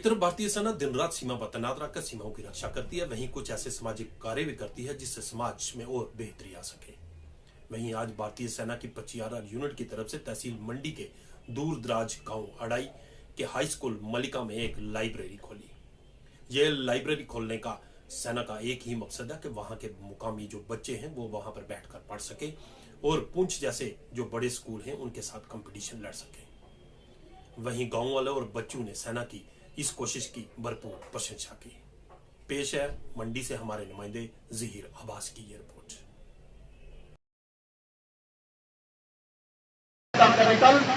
तरफ भारतीय सेना दिन रात सीमा पर तैनात रहकर सीमाओं की रक्षा करती है, वहीं कुछ ऐसे सामाजिक कार्य भी करती है जिससे समाज में और बेहतरी आ सके। वहीं आज भारतीय सेना की 25 यूनिट की तरफ से तहसील मंडी के दूर दराज गांव अड़ाई के हाई स्कूल मलिका में एक लाइब्रेरी खोली। यह लाइब्रेरी खोलने का सेना का एक ही मकसद है कि वहां के मुकामी जो बच्चे हैं वो वहां पर बैठकर पढ़ सके और पुंछ जैसे जो बड़े स्कूल हैं उनके साथ कंपटीशन लड़ सके। वहीं गांव वाले और बच्चों ने सेना की इस कोशिश की भरपूर प्रशंसा की। पेश है मंडी से हमारे नुमाइंदे ज़हीर अब्बास की ये रिपोर्ट।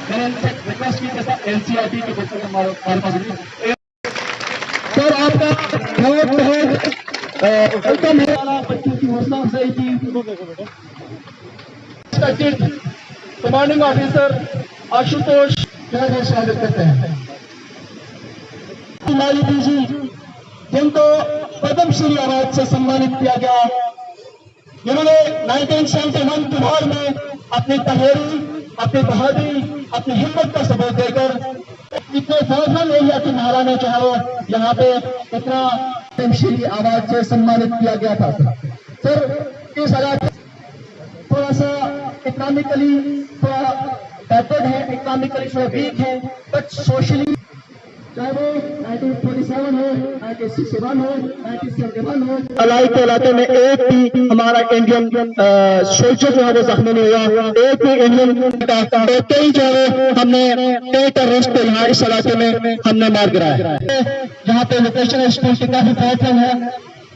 मैंने इनसे रिक्वेस्ट की कि एनसीईआरटी के बच्चों हमारे पास सर आपका बहुत बहुत वेलकम है। बच्चों की हौसला अफजाई की कमांडिंग ऑफिसर आशुतोष स्वागत करते हैं। जी जिनको पद्मश्री अवार्ड से सम्मानित किया गया, जिन्होंने 1971 बिहार में अपनी तहेरी, अपनी बहादुरी, अपनी हिम्मत का सबूत देकर इतने फौजमंद एरिया के महाराणा चाहो यहाँ पे इतना पद्मश्री अवार्ड से सम्मानित किया गया था। सर इस हालात थोड़ा सा इकोनॉमिकली थोड़ा बैकवर्ड है, इकोनॉमिकली थोड़ा वीक है, बट सोशली चाहे वो 1947 हो, 1961 हो, 1971 हो, अलाई के इलाके में एक भी हमारा इंडियन सोल्जर जो है वो जख्मी नहीं हुआ, एक भी इंडियन कई जो है हमने कई टेररिस्ट को यहाँ इस इलाके में हमने मार गिराया। जहाँ पे लोकेशन स्कूल की काफी प्रॉब्लम है।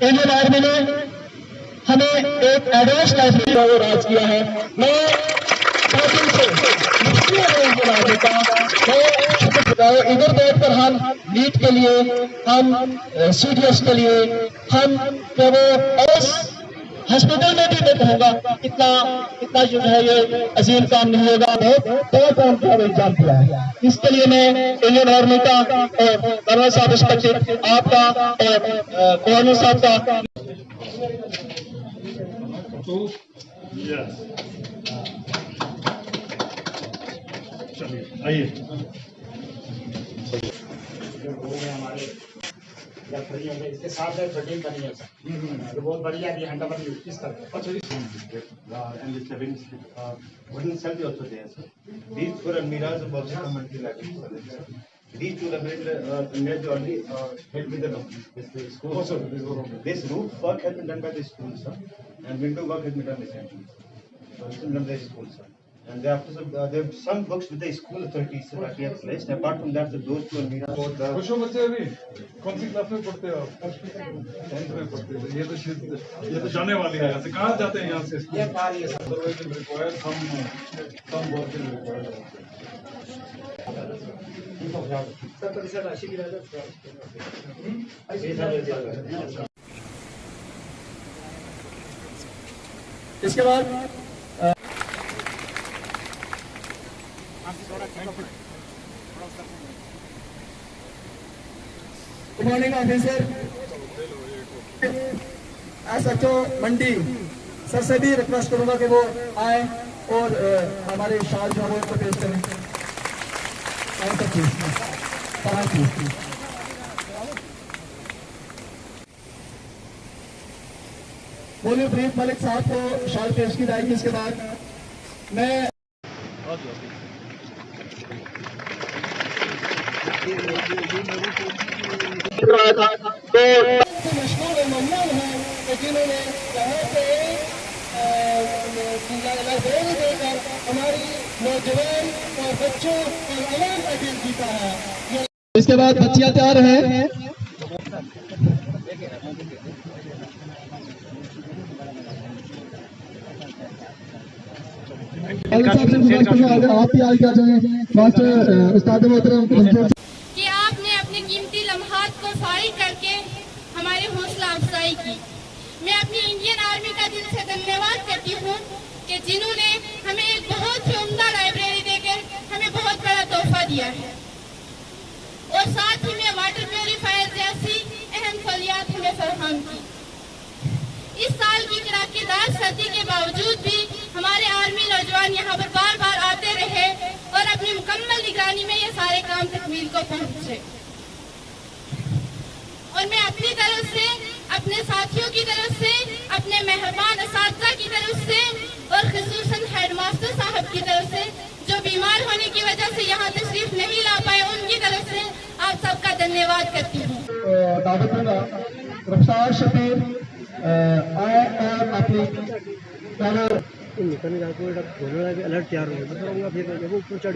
इंडियन आर्मी ने हमें एक एडवांस लाइब्रेरी का वो राज किया है। मैं इधर बैठकर हम नीट के लिए, हम सीडीएस के लिए, हम हॉस्पिटल में भी मैं कहूँगा इतना जो है ये अजीम काम नहीं होगा। बहुत बड़ा काम का एग्जाम किया है। इसके लिए मैं इंडियन आर्मी का और गवर्नर साहब रिस्पेक्टेड आपका और गवर्नर साहब का आइए हमारे जब फ्री होंगे इसके साथ प्रोटीन बनी है सर, तो बहुत बढ़िया भी हैंड ओवर किस तरह। अच्छा and it's a very wooden cell also there, sir. These four almiras of also come until like these two almiras already held with the school. Also, this roof work has been done by the school, sir, and window work has been done recently. So it's in the school, sir. And there are some books with the school authorities that we have placed. Apart from that, those two almiras. खुश हो बच्चे अभी कौन सी class में पढ़ते हो आप? 10th में पढ़ते हो। ये तो जाने वाली है। यहाँ से कहाँ जाते हैं यहाँ से? ये कार्य है सर। इसके बाद गुड मॉर्निंग ऑफिसर एसएचओ मंडी सर से भी रिक्वेस्ट करूंगा कि वो आए और हमारे शाल जो है उनको पेश करें। बोलिए ब्रीफ मलिक साहब को शाल पेश की जाएगी। इसके बाद मैं मशहूर मोहम्मद है जिन्होंने यहाँ पे लाइब्रेरी देकर हमारी नौजवान और बच्चों और आवाम का दिल जीता है। इसके बाद बच्चियां तैयार हैं। आप भी आगे आ जाए मास्टर उस्ताद मोहतरम कि आपने अपने कीमती लम्हात को फारिग करके हमारी हौसला अफजाई की। मैं अपनी इंडियन आर्मी का दिल से धन्यवाद करती हूँ कि जिन्होंने हमें एक बहुत ही उम्दा लाइब्रेरी देकर हमें बहुत बड़ा तोहफा दिया है और साथ ही में वाटर प्योरीफायर जैसी अहम सहूलियात हमें फराहम की। इस साल की कड़ाकेदार सर्दी के बावजूद भी हमारे आर्मी नौजवान यहाँ पर बार बार आते रहे और अपनी मुकम्मल निगरानी में ये सारे काम तकमील को पहुँचे। तरफ से, अपने साथियों की तरफ से, अपने मेहरबान असातिज़ा की तरफ से और ख़ुसूसन हेडमास्टर साहब की तरफ से, जो बीमार होने की वजह से यहाँ तशरीफ नहीं ला पाए, उनकी तरफ से आप सबका धन्यवाद करती हूँ। दावत दूंगा रफ्तार शबीर आए और अपनी बैनर अलर्ट तैयार होगा फिर वो चढ़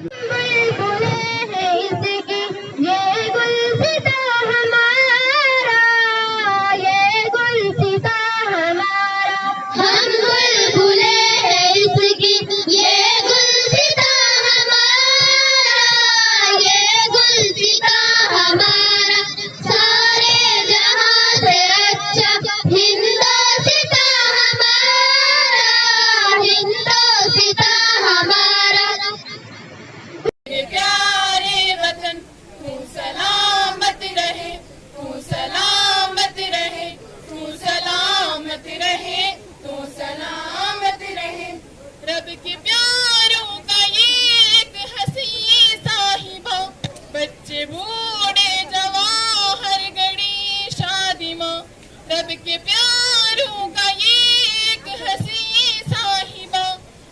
रब के प्यारों का ये एक हसी साहिबा,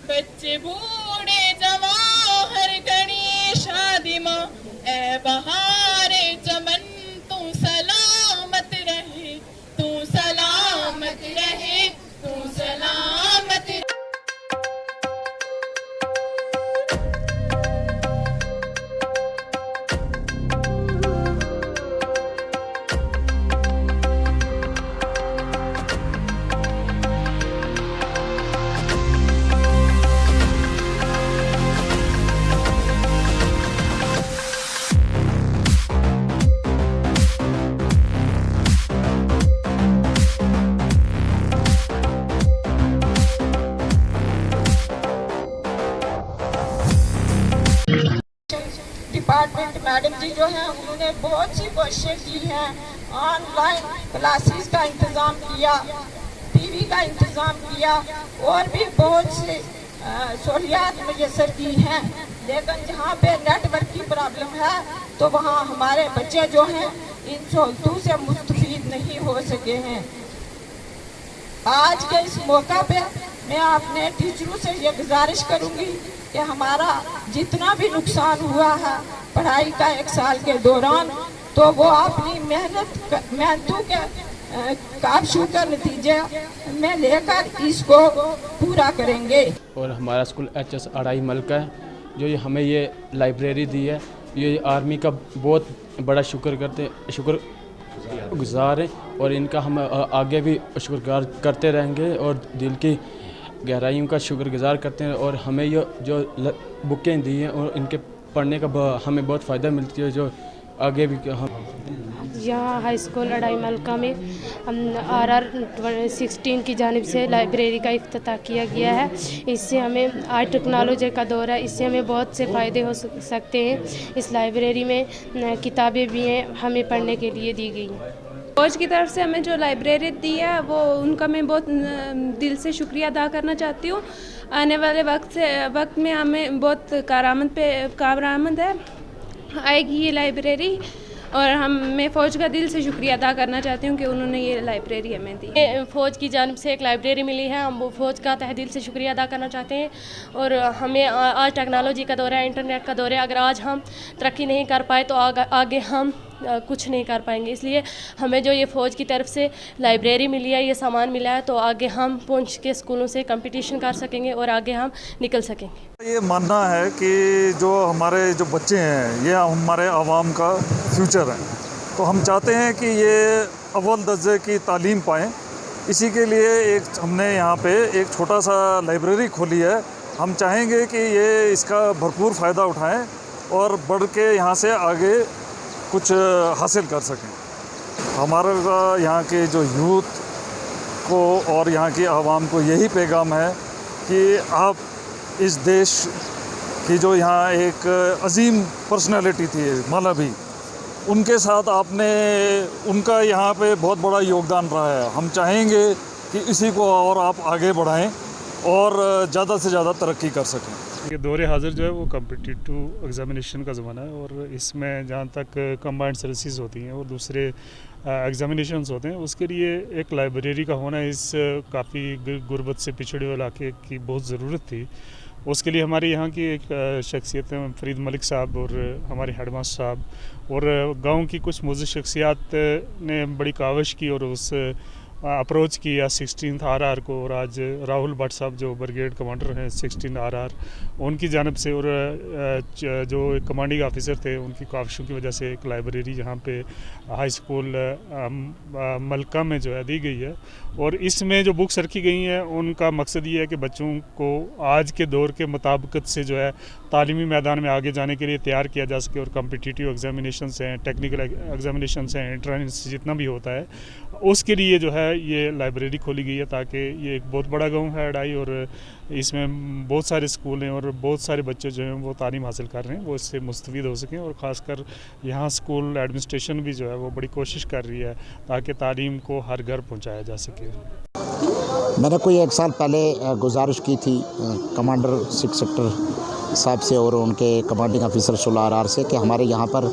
बच्चे बूढ़े जवान हर घड़ी शादी माँ। ए बहारे चमन तू सलामत रहे, तू सलामत रहे, तू सलामत रहे। डिपार्टमेंट मैडम जी जो हैं उन्होंने बहुत सी कोशिशें की हैं, ऑनलाइन क्लासेस का इंतज़ाम किया, टीवी का इंतज़ाम किया और भी बहुत से सहूलियात मुयसर की हैं, लेकिन जहाँ पे नेटवर्क की प्रॉब्लम है तो वहाँ हमारे बच्चे जो हैं इन सहूलतों से मुस्तफ़ीद नहीं हो सके हैं। आज के इस मौका पे मैं अपने टीचरों से ये गुजारिश करूँगी कि हमारा जितना भी नुकसान हुआ है पढ़ाई का एक साल के दौरान, तो वो अपनी मेहनतों के काबशू का नतीजे में लेकर इसको पूरा करेंगे। और हमारा स्कूल HS अढ़ाई मलका है जो ये हमें ये लाइब्रेरी दी है, ये आर्मी का बहुत बड़ा शुक्र गुज़ार है और इनका हम आगे भी शुक्रगुजार करते रहेंगे और दिल की गहराइयों का शुक्रगुजार करते हैं। और हमें ये जो बुकें दी हैं और इनके पढ़ने का हमें बहुत फ़ायदा मिलती है, जो आगे भी हम यहाँ हाई स्कूल अढ़ाई मलका में RR 16 की जानिब से लाइब्रेरी का इफ्तिताह किया गया है। इससे हमें आज टेक्नोलॉजी का दौर है, इससे हमें बहुत से फ़ायदे हो सकते हैं। इस लाइब्रेरी में किताबें भी हैं हमें पढ़ने के लिए दी गई हैं। फौज की तरफ से हमें जो लाइब्रेरी दी है वो उनका मैं बहुत दिल से शुक्रिया अदा करना चाहती हूँ। आने वाले वक्त में हमें बहुत कारआमद है आएगी ये लाइब्रेरी और मैं फ़ौज का दिल से शुक्रिया अदा करना चाहती हूँ कि उन्होंने ये लाइब्रेरी हमें दी। फ़ौज की जानिब से एक लाइब्रेरी मिली है, हम वो फ़ौज का तहे दिल से शुक्रिया अदा करना चाहते हैं। और हमें आज टेक्नोलॉजी का दौर है, इंटरनेट का दौर है, अगर आज हम तरक्की नहीं कर पाए तो आगे हम कुछ नहीं कर पाएंगे। इसलिए हमें जो ये फ़ौज की तरफ से लाइब्रेरी मिली है, ये सामान मिला है, तो आगे हम पूंछ के स्कूलों से कंपटीशन कर सकेंगे और आगे हम निकल सकेंगे। ये मानना है कि जो हमारे जो बच्चे हैं ये हमारे आवाम का फ्यूचर है, तो हम चाहते हैं कि ये अव्वल दर्जे की तालीम पाएँ। इसी के लिए हमने यहाँ पे एक छोटा सा लाइब्रेरी खोली है। हम चाहेंगे कि ये इसका भरपूर फ़ायदा उठाएँ और बढ़ के यहाँ से आगे कुछ हासिल कर सकें। हमारा यहाँ के जो यूथ को और यहाँ की आवाम को यही पैगाम है कि आप इस देश की जो यहाँ एक अजीम पर्सनैलिटी थी मौलवी, उनके साथ आपने उनका यहाँ पे बहुत बड़ा योगदान रहा है। हम चाहेंगे कि इसी को और आप आगे बढ़ाएं और ज़्यादा से ज़्यादा तरक्की कर सकें। ये दौरे हाज़िर जो है वो कम्पिटिटिव एग्ज़ामिनेशन का ज़माना है और इसमें जहाँ तक कंबाइंड सर्विसेज होती हैं और दूसरे एग्ज़ामिनेशंस होते हैं, उसके लिए एक लाइब्रेरी का होना इस काफ़ी गुर्बत से पिछड़े हुए इलाके की बहुत ज़रूरत थी। उसके लिए हमारे यहाँ की एक शख्सियत हैं फरीद मलिक साहब और हमारे हेडमास्टर साहब और गांव की कुछ मुअज़्ज़ज़ शख्सियात ने बड़ी काविश की और उस अप्रोच किया 16th RR को, और आज राहुल भट्ट साहब जो ब्रिगेड कमांडर हैं 16th RR, उनकी जानिब से और जो कमांडिंग ऑफिसर थे उनकी काविशों की वजह से एक लाइब्रेरी यहाँ पे हाई स्कूल मलका में जो है दी गई है। और इसमें जो बुक्स रखी गई हैं उनका मकसद ये है कि बच्चों को आज के दौर के मुताबिकत से जो है तालीमी मैदान में आगे जाने के लिए तैयार किया जा सके और कम्पिटिटिव एग्ज़ामिनेशंस हैं, टेक्निकल एग्ज़ामिनेशंस हैं, एंट्रेंस जितना भी होता है उसके लिए जो है ये लाइब्रेरी खोली गई है, ताकि ये एक बहुत बड़ा गांव है अड़ाई और इसमें बहुत सारे स्कूल हैं और बहुत सारे बच्चे जो हैं वो तालीम हासिल कर रहे हैं, वो इससे मुस्तफ़ीद हो सकें। और ख़ासकर यहाँ स्कूल एडमिनिस्ट्रेशन भी जो है वो बड़ी कोशिश कर रही है ताकि तालीम को हर घर पहुँचाया जा सके। मैंने कोई 1 साल पहले गुजारिश की थी कमांडर 6 सेक्टर साहब से और उनके कमांडिंग ऑफिसर 16 RR से कि हमारे यहाँ पर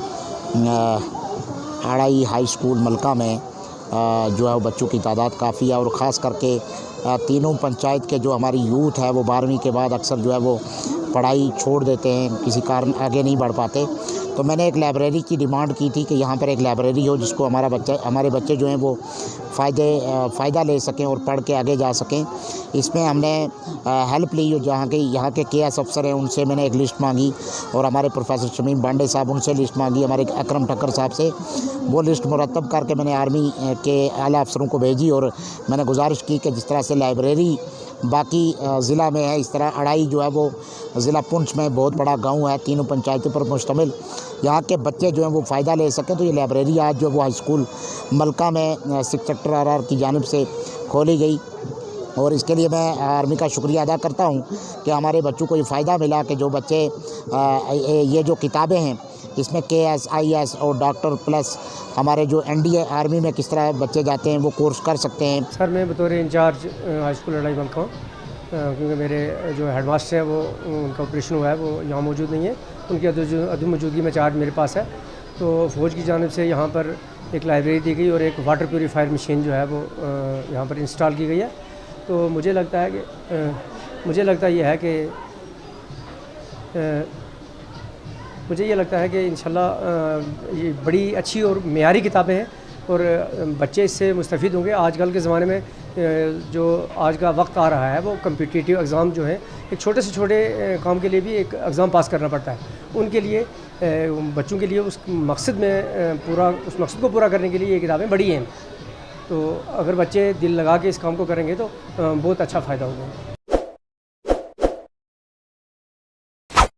अड़ाई हाई स्कूल मलका में जो है वो बच्चों की तादाद काफ़ी है और ख़ास करके तीनों पंचायत के जो हमारी यूथ है वो 12वीं के बाद अक्सर जो है वो पढ़ाई छोड़ देते हैं, किसी कारण आगे नहीं बढ़ पाते। तो मैंने एक लाइब्रेरी की डिमांड की थी कि यहाँ पर एक लाइब्रेरी हो जिसको हमारे बच्चे जो हैं वो फ़ायदा ले सकें और पढ़ के आगे जा सकें। इसमें हमने हेल्प ली, यहाँ के KS अफसर हैं उनसे मैंने एक लिस्ट मांगी और हमारे प्रोफेसर शमीम बांडे साहब उनसे लिस्ट मांगी, हमारे अकरम ठक्कर साहब से। वो लिस्ट मुरतब करके मैंने आर्मी के आला अफसरों को भेजी और मैंने गुजारिश की कि जिस तरह से लाइब्रेरी बाकी ज़िला में है इस तरह अड़ाई जो है वो ज़िला पुंछ में बहुत बड़ा गांव है, तीनों पंचायतों पर मुश्तमिल, यहाँ के बच्चे जो हैं वो फ़ायदा ले सकें। तो ये लाइब्रेरी आज जो है वो हाई स्कूल मलका में 6 सेक्टर RR की जानिब से खोली गई और इसके लिए मैं आर्मी का शुक्रिया अदा करता हूँ कि हमारे बच्चों को ये फ़ायदा मिला कि जो बच्चे ये जो किताबें हैं इसमें KS IS और डॉक्टर प्लस हमारे जो NDA आर्मी में किस तरह बच्चे जाते हैं वो कोर्स कर सकते हैं। सर मैं बतौर इंचार्ज हाई स्कूल अड़ाई मलका हूँ, क्योंकि मेरे जो हेडमास्टर हैं वो उनका ऑपरेशन हुआ है, वो यहाँ मौजूद नहीं है, उनकी अदम मौजूदगी में चार्ज मेरे पास है। तो फ़ौज की जानिब से यहाँ पर एक लाइब्रेरी दी गई और एक वाटर प्योरीफायर मशीन जो है वो यहाँ पर इंस्टॉल की गई है। तो मुझे लगता है कि इंशाल्लाह ये बड़ी अच्छी और मेयारी किताबें हैं और बच्चे इससे मुस्तफ़ीद होंगे। आजकल के ज़माने में जो आज का वक्त आ रहा है वो कम्पिटिटिव एग्ज़ाम जो है एक छोटे से छोटे काम के लिए भी एक एग्ज़ाम पास करना पड़ता है, उनके लिए बच्चों के लिए उस मकसद को पूरा करने के लिए ये किताबें बड़ी हैं। तो अगर बच्चे दिल लगा के इस काम को करेंगे तो बहुत अच्छा फ़ायदा होगा।